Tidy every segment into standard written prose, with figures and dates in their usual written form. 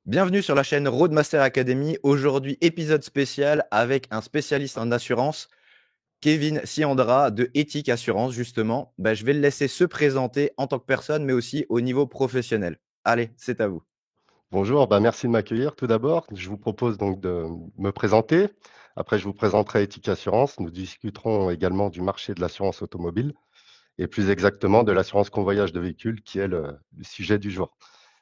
Bienvenue sur la chaîne Roadmaster Academy. Aujourd'hui, épisode spécial avec un spécialiste en assurance, Kevin Siandra de Ethic Assurance, justement. Je vais le laisser se présenter en tant que personne, mais aussi au niveau professionnel. Allez, c'est à vous. Bonjour, merci de m'accueillir. Tout d'abord, je vous propose donc de me présenter. Après, je vous présenterai Ethic Assurance. Nous discuterons également du marché de l'assurance automobile et plus exactement de l'assurance convoyage de véhicules qui est le sujet du jour.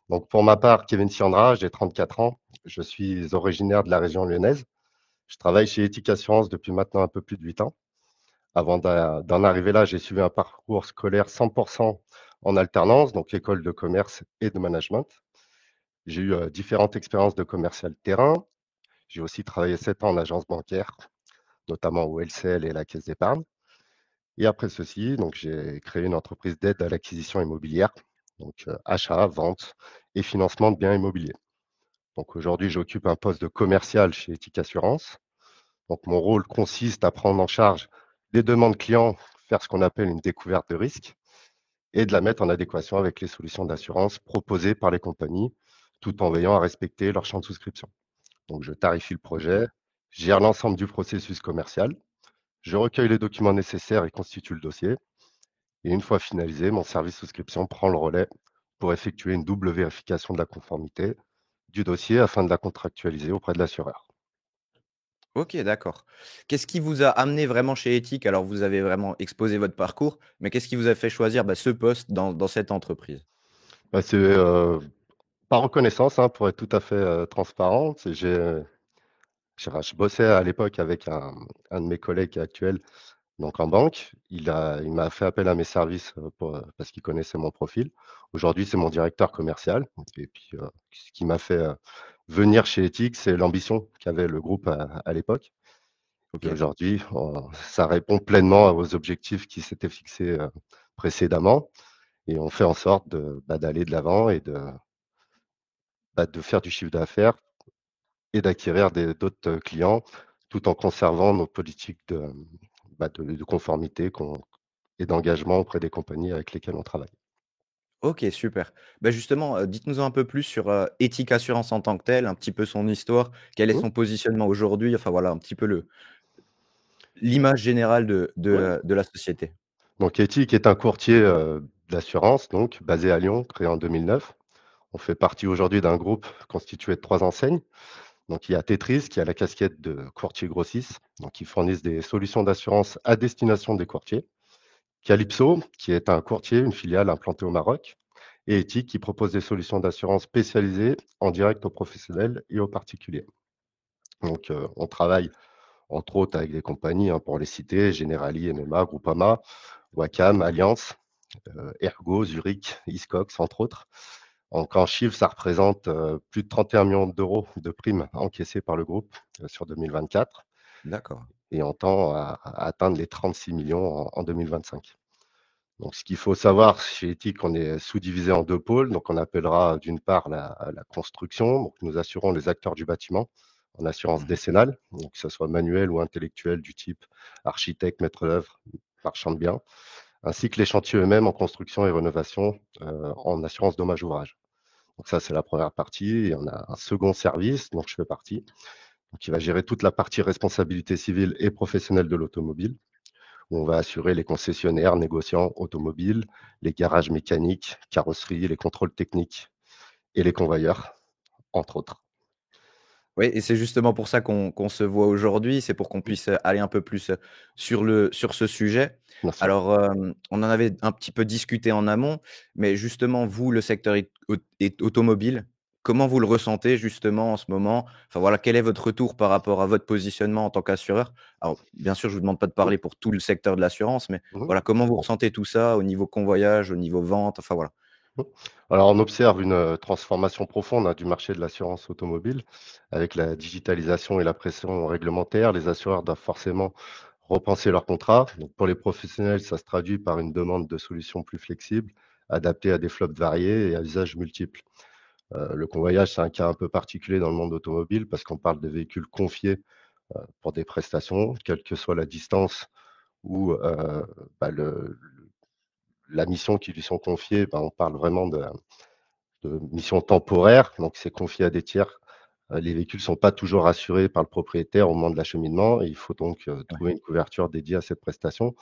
Donc, pour ma part, Kevin Siandra, j'ai 34 ans. Je suis originaire de la région lyonnaise. Je travaille chez Ethic Assurance depuis maintenant un peu plus de 8 ans. Avant d'en arriver là, j'ai suivi un parcours scolaire 100% en alternance, donc école de commerce et de management. J'ai eu différentes expériences de commercial terrain. J'ai aussi travaillé 7 ans en agence bancaire, notamment au LCL et la Caisse d'épargne. Et après ceci, donc j'ai créé une entreprise d'aide à l'acquisition immobilière, donc achat, vente et financement de biens immobiliers. Donc aujourd'hui, j'occupe un poste de commercial chez Ethic Assurance. Donc mon rôle consiste à prendre en charge les demandes clients, faire ce qu'on appelle une découverte de risque et de la mettre en adéquation avec les solutions d'assurance proposées par les compagnies, tout en veillant à respecter leur champ de souscription. Donc, je tarifie le projet, gère l'ensemble du processus commercial, je recueille les documents nécessaires et constitue le dossier. Et une fois finalisé, mon service souscription prend le relais pour effectuer une double vérification de la conformité du dossier afin de la contractualiser auprès de l'assureur. Ok, d'accord. Qu'est-ce qui vous a amené vraiment chez Ethic? Alors, vous avez vraiment exposé votre parcours, mais qu'est-ce qui vous a fait choisir ce poste dans cette entreprise? C'est par reconnaissance, hein, pour être tout à fait transparent. Je bossais à l'époque avec un de mes collègues actuels donc en banque. Il m'a fait appel à mes services parce qu'il connaissait mon profil. Aujourd'hui, c'est mon directeur commercial. Et puis, ce qui m'a fait venir chez Ethic, c'est l'ambition qu'avait le groupe à l'époque. Et Ok. aujourd'hui, ça répond pleinement aux objectifs qui s'étaient fixés précédemment. Et on fait en sorte d'aller de l'avant et de faire du chiffre d'affaires et d'acquérir d'autres clients tout en conservant nos politiques de conformité et d'engagement auprès des compagnies avec lesquelles on travaille. OK, super. Justement, dites-nous un peu plus sur, Ethic Assurance en tant que telle, un petit peu son histoire. Quel est Mmh. son positionnement aujourd'hui? Enfin voilà, un petit peu le l'image générale Ouais. de la société. Donc Ethic est un courtier d'assurance, donc basé à Lyon, créé en 2009. On fait partie aujourd'hui d'un groupe constitué de 3 enseignes. Donc il y a Tetris qui a la casquette de courtier grossiste, donc ils fournissent des solutions d'assurance à destination des courtiers. Calypso qui est un courtier, une filiale implantée au Maroc. Et Ethic qui propose des solutions d'assurance spécialisées en direct aux professionnels et aux particuliers. Donc on travaille entre autres avec des compagnies, hein, pour les citer, Generali, MMA, Groupama, Wacam, Allianz, Ergo, Zurich, Hiscox, entre autres. Donc en chiffre, ça représente plus de 31 millions d'euros de primes encaissées par le groupe sur 2024 D'accord. et on tend à atteindre les 36 millions en 2025. Donc ce qu'il faut savoir chez Ethic, on est sous-divisé en 2 pôles. Donc on appellera d'une part la construction. Donc nous assurons les acteurs du bâtiment en assurance Mmh. décennale, donc que ce soit manuel ou intellectuel du type architecte, maître d'œuvre, marchand de biens, ainsi que les chantiers eux-mêmes en construction et rénovation en assurance dommage ouvrage. Donc ça, c'est la première partie. Et on a un second service dont je fais partie, donc qui va gérer toute la partie responsabilité civile et professionnelle de l'automobile, où on va assurer les concessionnaires, négociants automobiles, les garages mécaniques, carrosseries, les contrôles techniques et les convoyeurs, entre autres. Oui, et c'est justement pour ça qu'on se voit aujourd'hui, c'est pour qu'on Mmh, puisse, aller un peu plus, sur ce sujet. bien sûr. Alors, on en avait un petit peu discuté en amont, mais justement vous, le secteur automobile, comment vous le ressentez justement en ce moment? Enfin voilà, quel est votre retour par rapport à votre positionnement en tant qu'assureur? Alors bien sûr, je vous demande pas de Mmh, parler pour tout le secteur de l'assurance, mais mmh. voilà, comment vous ressentez tout ça au niveau convoyage, au niveau vente? Enfin voilà. Mmh. Alors, on observe une transformation profonde, hein, du marché de l'assurance automobile. Avec la digitalisation et la pression réglementaire, les assureurs doivent forcément repenser leurs contrats. Donc, pour les professionnels, ça se traduit par une demande de solutions plus flexibles, adaptées à des flottes variés et à usages multiples. Le convoyage, c'est un cas un peu particulier dans le monde automobile parce qu'on parle de véhicules confiés pour des prestations, quelle que soit la distance ou bah, la mission qui lui sont confiées. On parle vraiment de mission temporaire, donc c'est confié à des tiers. Les véhicules ne sont pas toujours assurés par le propriétaire au moment de l'acheminement et il faut donc Ouais, trouver une couverture dédiée à cette prestation.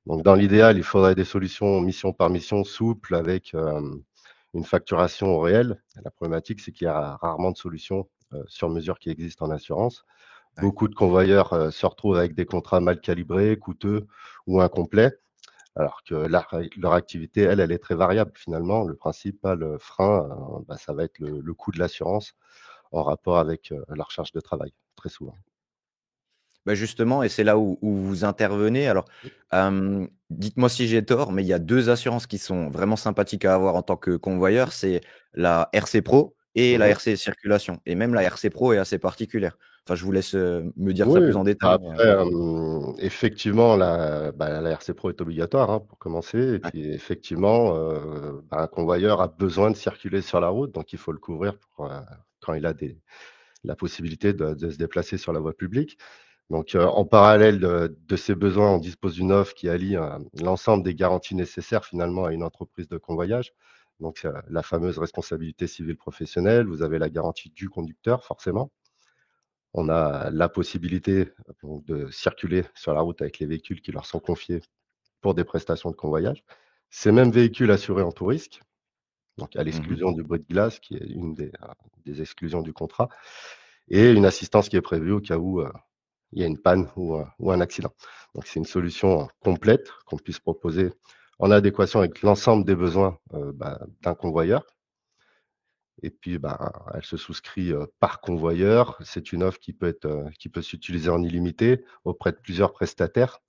Donc dans l'idéal, il faudrait des solutions mission par mission souples avec une facturation au réel. La problématique, c'est qu'il y a rarement de solutions sur mesure qui existent en assurance. ouais. Beaucoup de convoyeurs se retrouvent avec des contrats mal calibrés, coûteux ou incomplets, alors que leur activité, elle est très variable finalement. Le principal frein, ça va être le coût de l'assurance en rapport avec leur charge de travail, très souvent. Bah, justement et c'est là où vous intervenez. Alors, dites-moi si j'ai tort, mais il y a 2 assurances qui sont vraiment sympathiques à avoir en tant que convoyeur, c'est la RC Pro et la Mmh. RC Circulation et même la RC Pro est assez particulière. Enfin, je vous laisse, me dire ça Oui, plus en détail, bah, mais après, effectivement, la RC Pro est obligatoire, hein, pour commencer et ouais. puis effectivement, un convoyeur a besoin de circuler sur la route, donc il faut le couvrir pour, quand il a la possibilité de se déplacer sur la voie publique. Donc, en parallèle de ces besoins, on dispose d'une offre qui allie, l'ensemble des garanties nécessaires finalement à une entreprise de convoyage. Donc, la fameuse responsabilité civile professionnelle, vous avez la garantie du conducteur forcément. On a la possibilité donc de circuler sur la route avec les véhicules qui leur sont confiés pour des prestations de convoyage. Ces mêmes véhicules assurés en tout risque, donc à Mmh. l'exclusion du bruit de glace qui est une des exclusions du contrat et une assistance qui est prévue au cas où, il y a une panne ou un accident. Donc c'est une solution complète qu'on puisse proposer en adéquation avec l'ensemble des besoins, d'un convoyeur et puis, elle se souscrit, par convoyeur. C'est une offre qui peut s'utiliser en illimité auprès de plusieurs prestataires.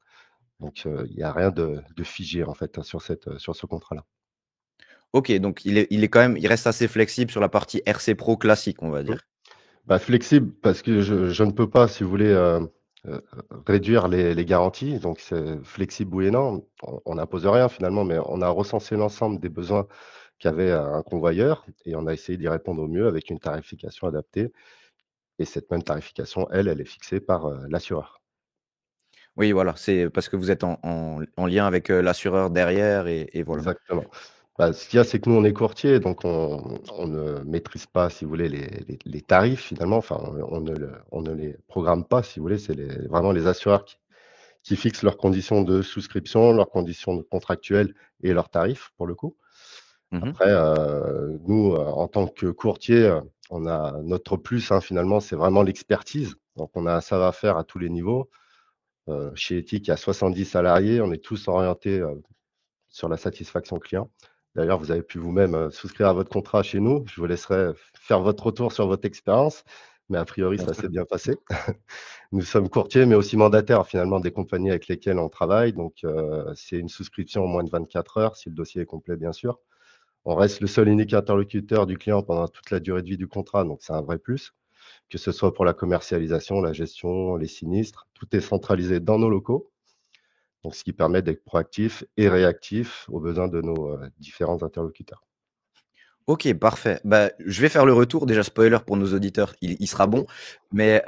Donc, il y a rien de figé en fait, hein, sur ce contrat-là. OK, donc il est quand même il reste assez flexible sur la partie RC Pro classique, on va Mmh. dire? Flexible parce que je ne peux pas, si vous voulez, heu, réduire les garanties. Donc c'est flexible oui et non. On n'impose rien finalement, mais on a recensé l'ensemble des besoins qu'avait un convoyeur et on a essayé d'y répondre au mieux avec une tarification adaptée et cette même tarification, elle est fixée par, l'assureur. Oui, voilà, c'est parce que vous êtes en lien avec, l'assureur derrière et voilà. Exactement. Ce qu'il y a, c'est que nous, on est courtier, donc on ne maîtrise pas, si vous voulez, les tarifs finalement. Enfin, on ne les programme pas, si vous voulez. C'est vraiment les assureurs qui fixent leurs conditions de souscription, leurs conditions de contractuelles et leurs tarifs, pour le coup. Mmh. Après, nous, en tant que courtier, on a notre plus, hein, finalement, c'est vraiment l'expertise. Donc on a un savoir-faire à tous les niveaux. Chez Ethic, il y a 70 salariés. On est tous orientés, sur la satisfaction client. D'ailleurs, vous avez pu vous-même, souscrire à votre contrat chez nous. Je vous laisserai faire votre retour sur votre expérience, mais a priori, Bien ça sûr. s'est bien passé. Nous sommes courtiers, mais aussi mandataires finalement des compagnies avec lesquelles on travaille. Donc, c'est une souscription en moins de 24 heures, si le dossier est complet, bien sûr. On reste le seul et unique interlocuteur du client pendant toute la durée de vie du contrat, donc c'est un vrai plus, que ce soit pour la commercialisation, la gestion, les sinistres. Tout est centralisé dans nos locaux. Donc, ce qui permet d'être proactif et réactif aux besoins de nos différents interlocuteurs. OK, parfait. Bah, je vais faire le retour. Déjà, spoiler pour nos auditeurs, il sera bon. Mhm, Mais,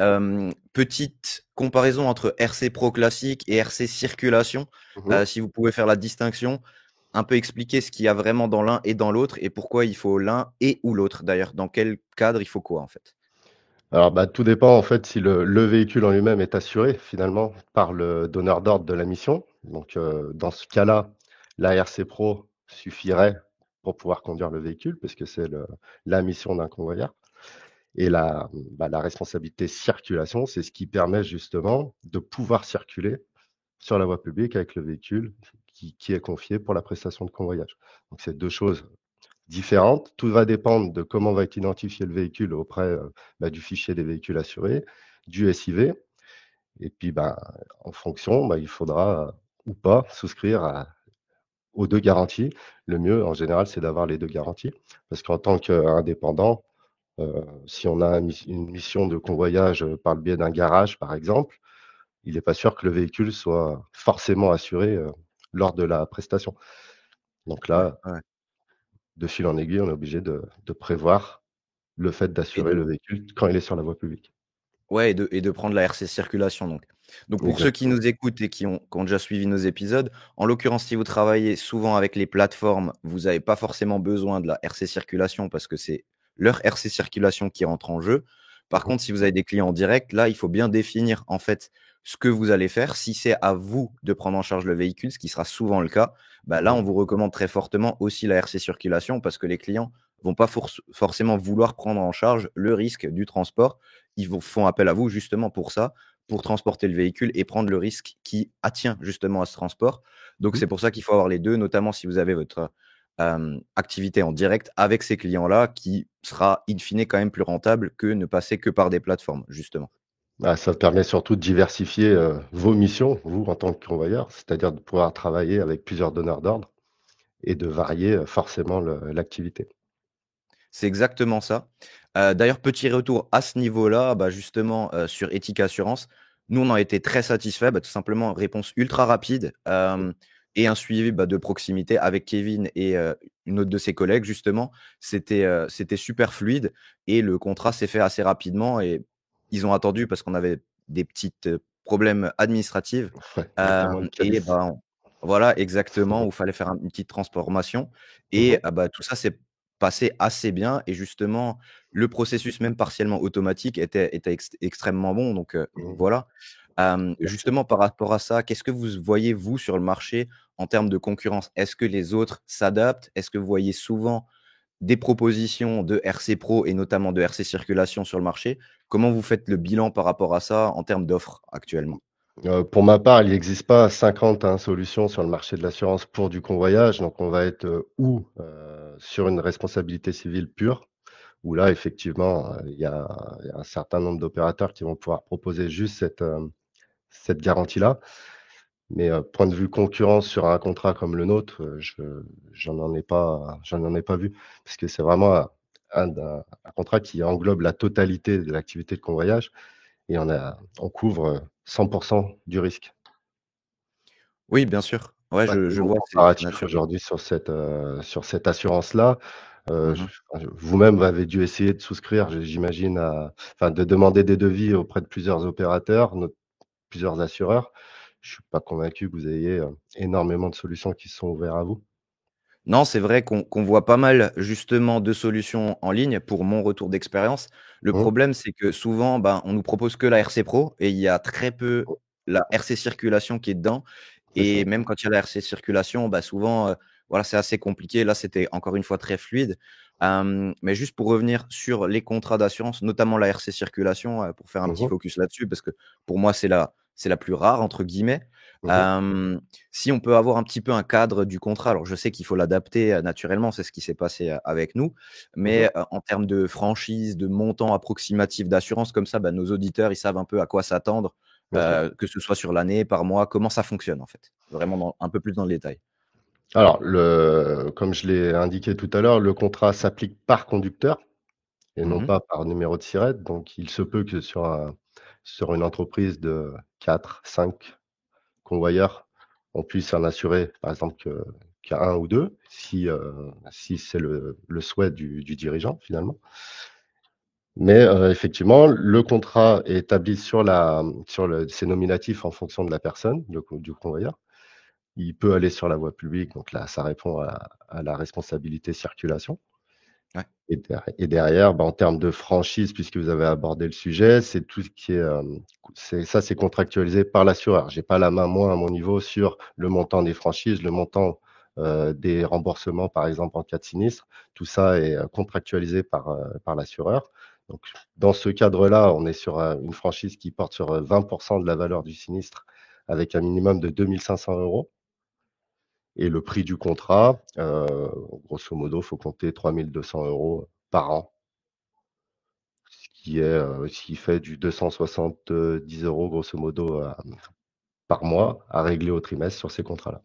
petite comparaison entre RC Pro classique et RC Circulation, mhm. si vous pouvez faire la distinction, un peu expliquer ce qu'il y a vraiment dans l'un et dans l'autre et pourquoi il faut l'un et ou l'autre d'ailleurs? Dans quel cadre il faut quoi, en fait? Alors, tout dépend en fait si le véhicule en lui-même est assuré finalement par le donneur d'ordre de la mission. Donc, dans ce cas-là, la RC Pro suffirait pour pouvoir conduire le véhicule puisque c'est la mission d'un convoyeur. Et la responsabilité circulation, c'est ce qui permet justement de pouvoir circuler sur la voie publique avec le véhicule qui est confié pour la prestation de convoyage. Donc c'est 2 choses différentes. Tout va dépendre de comment va être identifié le véhicule auprès, du fichier des véhicules assurés, du SIV et puis, en fonction, il faudra, ou pas souscrire aux 2 garanties. Le mieux en général, c'est d'avoir les 2 garanties parce qu'en tant qu'indépendant, si on a une mission de convoyage, par le biais d'un garage, par exemple, il n'est pas sûr que le véhicule soit forcément assuré, lors de la prestation. Donc Ouais, là, ouais de fil en aiguille, on est obligé de prévoir le fait et d'assurer donc le véhicule quand il est sur la voie publique. Ouais et de prendre la RC circulation donc. Donc pour ceux qui Exactement. nous écoutent et qui ont déjà suivi nos épisodes, en l'occurrence, si vous travaillez souvent avec les plateformes, vous avez pas forcément besoin de la RC circulation parce que c'est leur RC circulation qui rentre en jeu. Par Mmh. contre, si vous avez des clients en direct, là, il faut bien définir, en fait, ce que vous allez faire. Si c'est à vous de prendre en charge le véhicule, ce qui sera souvent le cas, bah, là, Mmh. on vous recommande très fortement aussi la RC circulation parce que les clients vont pas forcément vouloir prendre en charge le risque du transport. Ils vous font appel à vous justement pour ça, pour transporter le véhicule et prendre le risque qui attient justement à ce transport. Donc Mmh. c'est pour ça qu'il faut avoir les 2, notamment si vous avez votre, activité en direct avec ces clients-là qui sera in fine quand même plus rentable que ne passer que par des plateformes, justement. Bah, ça permet surtout de diversifier, vos missions, vous, en tant que convoyeur, c'est-à-dire de pouvoir travailler avec plusieurs donneurs d'ordre et de varier, forcément l'activité. C'est exactement ça. D'ailleurs, petit retour à ce niveau-là, bah, justement, sur Ethic Assurance, nous, on a été très satisfaits, bah, tout simplement, réponse ultra rapide, et un suivi, bah, de proximité avec Kevin et une autre de ses collègues, justement. C'était super fluide et le contrat s'est fait assez rapidement et ils ont attendu parce qu'on avait des petites, problèmes administratifs, Ouais, notamment le et cabis. ben, voilà, exactement, où il fallait faire une petite transformation Mmh et mh. bah, tout ça s'est passé assez bien et justement, le processus même partiellement automatique était extrêmement bon donc Mmh. voilà. Merci. Justement par rapport à ça, qu'est-ce que vous voyez vous sur le marché en termes de concurrence? Est-ce que les autres s'adaptent? Est-ce que vous voyez souvent des propositions de RC Pro et notamment de RC Circulation sur le marché? Comment vous faites le bilan par rapport à ça en termes d'offres actuellement? Pour ma part, il n'existe pas 50, hein, solutions sur le marché de l'assurance pour du convoyage, donc on va être, sur une responsabilité civile pure, où là effectivement, il y a un certain nombre d'opérateurs qui vont pouvoir proposer juste cette garantie-là. Mais, point de vue concurrence sur un contrat comme le nôtre, j'en ai pas vu. Parce que c'est vraiment un contrat qui englobe la totalité de l'activité de convoyage et on couvre, 100 du risque. Oui, bien sûr. Ouais, Pas de je paiement vois, c'est comparatif naturel. aujourd'hui sur cette assurance-là. Mmh. Vous-même avez dû essayer de souscrire, j'imagine enfin de demander des devis auprès de plusieurs opérateurs, plusieurs assureurs. Je suis pas convaincu que vous ayez, énormément de solutions qui se sont ouverts à vous. Non, c'est vrai qu'on voit pas mal justement de solutions en ligne pour mon retour d'expérience. Le Mmh, problème, c'est que souvent, ben, on nous propose que la RC Pro et il y a très peu la RC Circulation qui est dedans c'est ça. et même quand il y a la RC Circulation, bah, souvent, voilà, c'est assez compliqué. Là, c'était encore une fois très fluide. Mais juste pour revenir sur les contrats d'assurance, notamment la RC Circulation, pour faire un Mmh petit mh. focus là-dessus parce que pour moi, c'est la «plus rare» entre guillemets. Mmh mh. Hem Si on peut avoir un petit peu un cadre du contrat, alors je sais qu'il faut l'adapter, naturellement, c'est ce qui s'est passé, avec nous, Mmh mh. mais, en termes de franchise, de montant approximatif d'assurance comme ça, bah, nos auditeurs, ils savent un peu à quoi s'attendre, Bien sûr. que ce soit sur l'année, par mois, comment ça fonctionne en fait? Vraiment dans un peu plus dans le détail. Alors comme je l'ai indiqué tout à l'heure, le contrat s'applique par conducteur et non Mmh. pas par numéro de SIRET. Donc il se peut que sur une entreprise de 4-5 convoyeurs, on puisse en assurer, par exemple, qu'un ou 2, si c'est le souhait du dirigeant, finalement. Mais, effectivement, le contrat est établi c'est nominatif en fonction de la personne, du convoyeur. Il peut aller sur la voie publique, donc là, ça répond à la responsabilité circulation. Ouais, Et derrière, bah, en termes de franchise, puisque vous avez abordé le sujet, c'est tout ce qui est, c'est contractualisé par l'assureur. J'ai pas la main, moi, à mon niveau, sur le montant des franchises, le montant, des remboursements, par exemple, en cas de sinistre. Tout ça est, contractualisé par l'assureur. Donc dans ce cadre-là, on est sur, une franchise qui porte sur, 20 de la valeur du sinistre avec un minimum de 2 500 €. Et le prix du contrat, grosso modo, faut compter 3 200 € par an, ce qui fait du 270 € grosso modo, par mois à régler au trimestre sur ces contrats-là.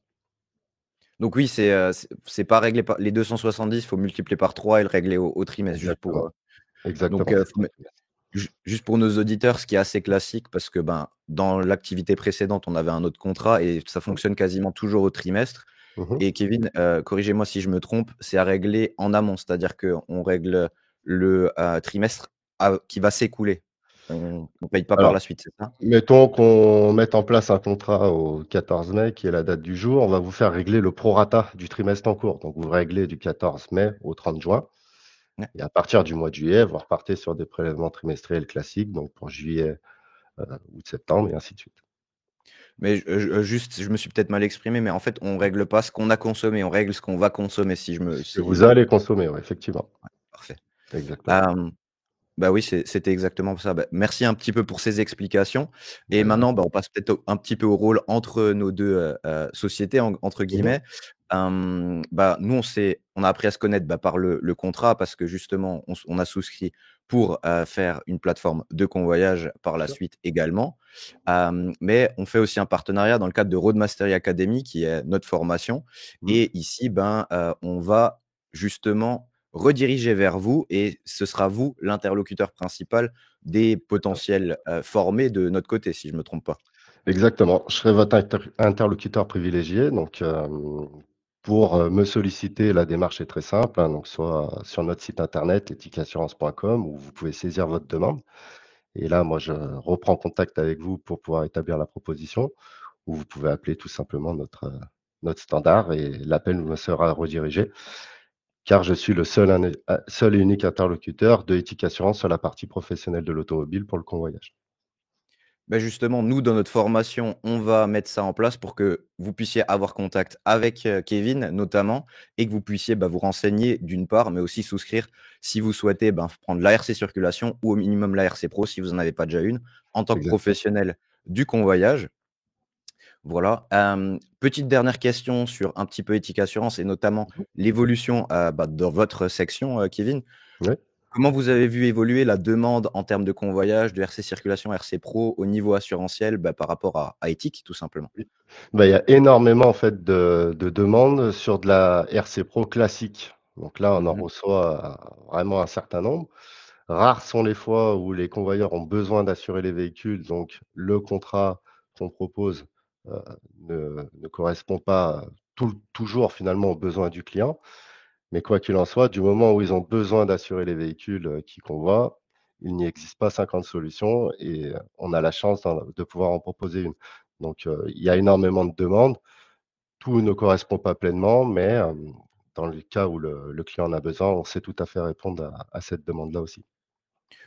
donc oui, c'est pas réglé par les 270, il faut multiplier par 3 et le régler au trimestre juste pour, Exactement, donc exactement, c'est ça. juste pour nos auditeurs, ce qui est assez classique parce que, ben, dans l'activité précédente, on avait un autre contrat et ça Mmh. fonctionne quasiment toujours au trimestre Mmh mh. et Kevin, corrigez-moi si je me trompe, c'est à régler en amont, c'est-à-dire qu'on règle le, trimestre qui va s'écouler. on paye pas par Alors, la suite, c'est ça? mettons qu'on mette en place un contrat au 14 mai, qui est la date du jour. On va vous faire régler le prorata du trimestre en cours. Donc, vous réglez du 14 mai au 30 juin. Ouais. Et à partir du mois de juillet, vous repartez sur des prélèvements trimestriels classiques, donc pour juillet, août, septembre, et ainsi de suite. Mais juste, je me suis peut-être mal exprimé, mais en fait, on règle pas ce qu'on a consommé, on règle ce qu'on va consommer si je me Ce que vous si allez consommer, ouais, effectivement. parfait. Exactement. Hem Bah oui, c'était exactement ça. Bah, merci un petit peu pour ces explications De et rien. maintenant, bah, on passe peut-être au un petit peu au rôle entre nos 2 «sociétés» entre Mmh. guillemets. Bah, nous, on a appris à se connaître, bah, par le contrat parce que justement on a souscrit pour, faire une plateforme de convoyage par Bien la sûr. suite également. Mais on fait aussi un partenariat dans le cadre de Roadmastery Academy qui est notre formation Mmh. et ici, ben, on va justement rediriger vers vous et ce sera vous l'interlocuteur principal des D'accord. potentiels, formés de notre côté, si je me trompe pas? Exactement. Je serai votre interlocuteur privilégié. Donc, pour, me solliciter, la démarche est très simple, hein, donc soit sur notre site internet ethicaassurance.com, où vous pouvez saisir votre demande. Et là, moi, je reprends contact avec vous pour pouvoir établir la proposition, ou vous pouvez appeler tout simplement notre standard et l'appel me sera redirigé, car je suis le seul et unique interlocuteur de Ethic Assurance sur la partie professionnelle de l'automobile pour le convoyage. Bah, justement, nous, dans notre formation, on va mettre ça en place pour que vous puissiez avoir contact avec, Kevin notamment et que vous puissiez, bah, vous renseigner d'une part, mais aussi souscrire si vous souhaitez, ben, prendre l'ARC circulation ou au minimum l'ARC Pro si vous en avez pas déjà une, en tant que Exactement. professionnel du convoyage. Voilà, petite dernière question sur un petit peu Éthique Assurance et notamment Mmh. l'évolution, bah, dans votre section, Kevin. Ouais. Comment vous avez vu évoluer la demande en termes de convoyage, de RC Circulation, RC Pro au niveau assurantiel, bah, par rapport à Éthique, tout simplement? Oui. Bah, il y a énormément en fait de demandes sur de la RC Pro classique. Donc là, on en Mmh. reçoit, vraiment un certain nombre. Rares sont les fois où les convoyeurs ont besoin d'assurer les véhicules, donc le contrat qu'on propose, heu, ne correspond pas toujours finalement aux besoins du client. Mais quoi qu'il en soit, du moment où ils ont besoin d'assurer les véhicules, qu'ils convoient, il n'y existe pas 50 solutions et on a la chance de pouvoir en proposer une. Donc, il y a énormément de demandes. Tout ne correspond pas pleinement, mais, dans le cas où le client en a besoin, on sait tout à fait répondre à cette demande-là aussi.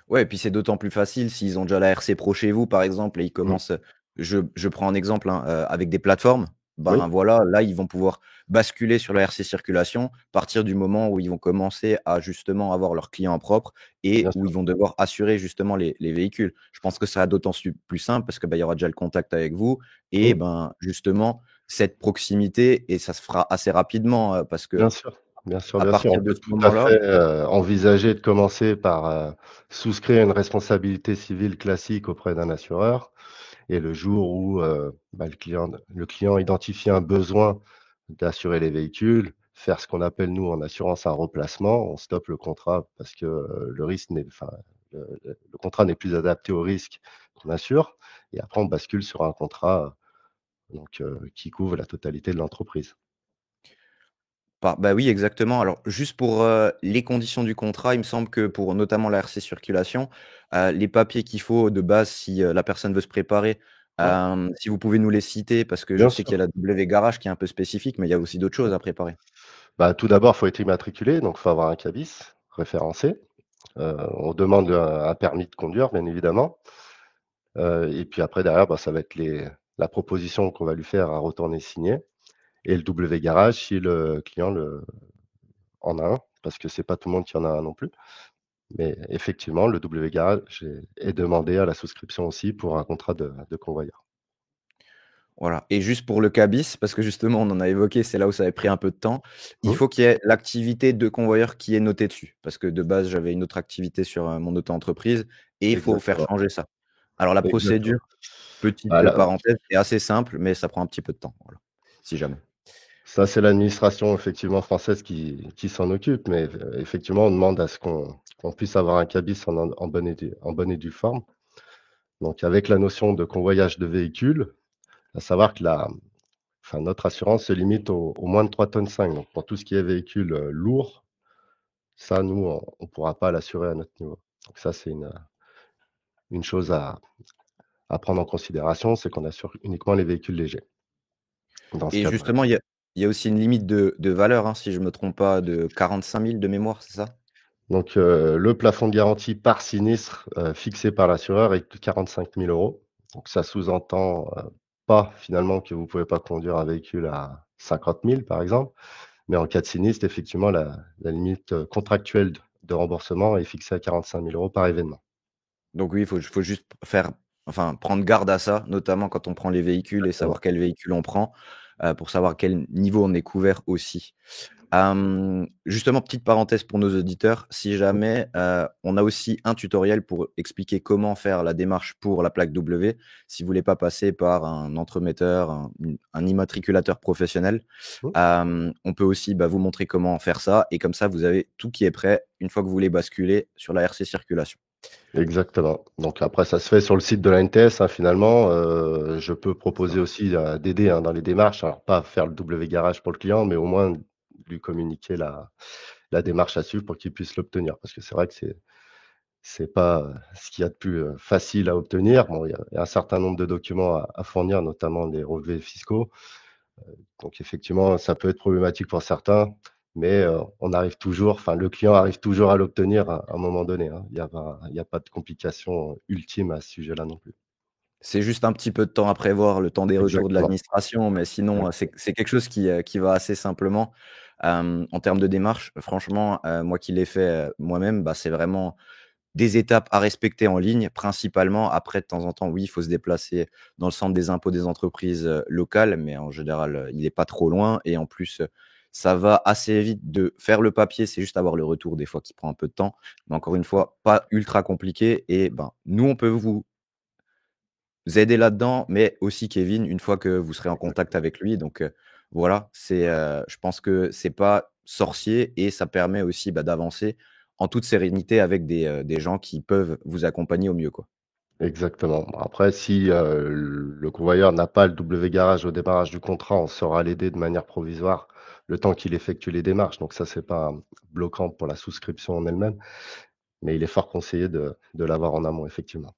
Ouais et puis c'est d'autant plus facile s'ils ont déjà la RC Pro chez vous, par exemple et ils Mmh. commencent, je prends un exemple, hein, avec des plateformes, ben, Oui, voilà, là, ils vont pouvoir basculer sur la RC circulation, à partir du moment où ils vont commencer à justement avoir leurs clients propres et bien où sûr. ils vont devoir assurer justement les véhicules. Je pense que ça sera d'autant plus simple parce que, bah, il y aura déjà le contact avec vous et Mmh. ben, justement, cette proximité et ça se fera assez rapidement, parce que Bien sûr, bien sûr, à bien sûr. On partir de peut ce tout à moment-là. fait, envisager de commencer par, souscrire une responsabilité civile classique auprès d'un assureur. Et le jour où, bah, le client identifie un besoin d'assurer les véhicules, faire ce qu'on appelle nous en assurance un replacement. On stoppe le contrat parce que, le risque n'est enfin, le contrat n'est plus adapté au risque qu'on assure et après on bascule sur un contrat, donc qui couvre la totalité de l'entreprise. Bah, oui, exactement. Alors, juste pour, les conditions du contrat, il me semble que pour notamment la RC circulation, les papiers qu'il faut de base si, la personne veut se préparer, Ouais, si vous pouvez nous les citer parce que je bien sais qu'il y sûr. a la W Garage qui est un peu spécifique, mais il y a aussi d'autres choses à préparer. Bah, tout d'abord, il faut être immatriculé, donc il faut avoir un cabis référencé. On demande un permis de conduire, bien évidemment. Et puis après derrière, bah, ça va être la proposition qu'on va lui faire à retourner signer et le W garage si le client en a un, parce que c'est pas tout le monde qui en a un non plus. Mais effectivement, le W garage est demandé à la souscription aussi pour un contrat de convoyeur. Voilà et juste pour le cabis, parce que justement on en a évoqué, c'est là où ça avait pris un peu de temps. Il Mmh, faut qu'il y ait l'activité de convoyeur qui est notée dessus, parce que de base j'avais une autre activité sur, mon auto-entreprise et il faut faire exactement, changer ça. Alors la procédure, exactement. petite, Voilà, parenthèse, est assez simple, mais ça prend un petit peu de temps, voilà, si jamais. ça c'est l'administration effectivement française qui s'en occupe, mais effectivement, on demande à ce qu'on puisse avoir un cabis en bonne et due forme. Donc avec la notion de convoyage de véhicules, à savoir que notre assurance se limite au moins de 3,5 tonnes. Donc pour tout ce qui est véhicule, lourd, ça nous, on pourra pas l'assurer à notre niveau. Donc ça, une chose à prendre en considération, c'est qu'on assure uniquement les véhicules légers dans ce Et cadre-là. justement, il y a aussi une limite de valeur, hein, si je me trompe pas, de 45 000 de mémoire, c'est ça? Donc, le plafond de garantie par sinistre, fixé par l'assureur est de 45 000 €. Donc ça sous-entend, pas finalement que vous pouvez pas conduire un véhicule à 50 000 par exemple, mais en cas de sinistre, effectivement, la limite, contractuelle de remboursement est fixée à 45 000 € par événement. Donc oui, il faut juste prendre garde à ça, notamment quand on prend les véhicules et Exactement. savoir quel véhicule on prend, pour savoir à quel niveau on est couvert aussi. Justement, petite parenthèse pour nos auditeurs, si jamais, on a aussi un tutoriel pour expliquer comment faire la démarche pour la plaque W, si vous voulez pas passer par un entremetteur, un immatriculateur professionnel. Mmh. On peut aussi, bah, vous montrer comment faire ça et comme ça, vous avez tout qui est prêt une fois que vous voulez basculer sur la RC circulation. Exactement. Donc après ça se fait sur le site de l'ANTS, hein, finalement, je peux proposer D'accord. aussi, d'aider, hein, dans les démarches. Alors pas faire le W garage pour le client, mais au moins lui communiquer la démarche à suivre pour qu'il puisse l'obtenir. Parce que c'est vrai que c'est pas, ce qu'il y a de plus, facile à obtenir. Bon, il y a un certain nombre de documents à fournir, notamment les relevés fiscaux. Donc effectivement, ça peut être problématique pour certains, mais on arrive toujours enfin le client arrive toujours à l'obtenir à un moment donné, hein. Il y a pas de complication ultime à ce sujet-là non plus. C'est juste un petit peu de temps à prévoir, le temps des retours de Exactement, l'administration, mais sinon, exactement. c'est quelque chose qui va assez simplement. En termes de démarche, franchement, moi qui l'ai fait, moi-même, bah, c'est vraiment des étapes à respecter en ligne principalement. Après de temps en temps, oui, il faut se déplacer dans le centre des impôts des entreprises, locales, mais en général, il est pas trop loin et en plus, ça va assez vite de faire le papier. C'est juste avoir le retour des fois qui prend un peu de temps, mais encore une fois, pas ultra compliqué et ben, nous, on peut vous aider là-dedans, mais aussi Kevin, une fois que vous serez en contact Exactement. avec lui. Donc, voilà, je pense que c'est pas sorcier et ça permet aussi, bah, d'avancer en toute sérénité avec des gens qui peuvent vous accompagner au mieux, quoi. Exactement. Après si, le convoyeur n'a pas le W garage au démarrage du contrat, on saura l'aider de manière provisoire, le temps qu'il effectue les démarches. Donc ça, c'est pas bloquant pour la souscription en elle-même, mais il est fort conseillé de l'avoir en amont, effectivement.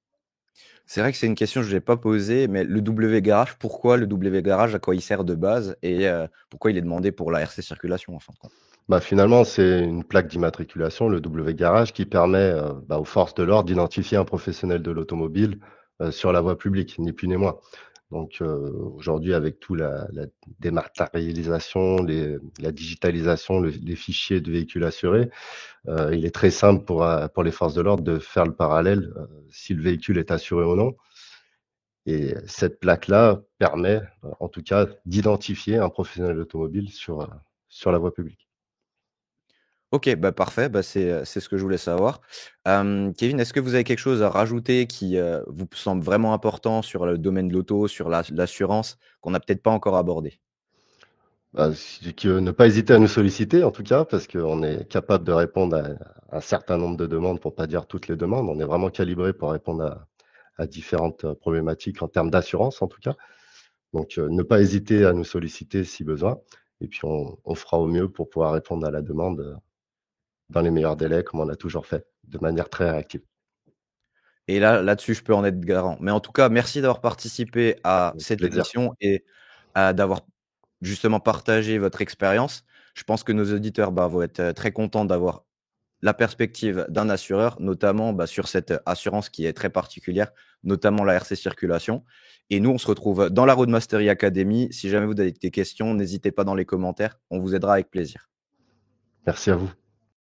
C'est vrai que c'est une question que je n'ai pas posée, mais le W garage, pourquoi le W garage? À quoi il sert de base? Et pourquoi il est demandé pour la RC circulation, en fin de compte? Bah, finalement, c'est une plaque d'immatriculation, le W Garage, qui permet, bah, aux forces de l'ordre d'identifier un professionnel de l'automobile, sur la voie publique, ni plus ni moins. Donc, aujourd'hui, avec tout la dématérialisation, la digitalisation, les fichiers de véhicules assurés, il est très simple pour les forces de l'ordre de faire le parallèle, si le véhicule est assuré ou non. Et cette plaque-là permet, en tout cas, d'identifier un professionnel automobile sur la voie publique. OK, bah, parfait, bah, c'est ce que je voulais savoir. Kevin, est-ce que vous avez quelque chose à rajouter qui, vous semble vraiment important sur le domaine de l'auto, sur l'assurance, qu'on n'a peut-être pas encore abordé? Bah, c'est que ne pas hésiter à nous solliciter en tout cas, parce qu'on est capable de répondre à un certain nombre de demandes, pour pas dire toutes les demandes. On est vraiment calibré pour répondre à différentes, problématiques en termes d'assurance en tout cas. Donc, ne pas hésiter à nous solliciter si besoin et puis on fera au mieux pour pouvoir répondre à la demande, dans les meilleurs délais comme on a toujours fait, de manière très réactive. Et là-dessus, je peux en être garant. Mais en tout cas, merci d'avoir participé à Avec cette plaisir. émission et d'avoir justement partagé votre expérience. Je pense que nos auditeurs, bah, vont être, très contents d'avoir la perspective d'un assureur, notamment, bah, sur cette assurance qui est très particulière, notamment la RC circulation. Et nous, on se retrouve dans la Roadmastery Academy. Si jamais vous avez des questions, n'hésitez pas dans les commentaires, on vous aidera avec plaisir. Merci à vous.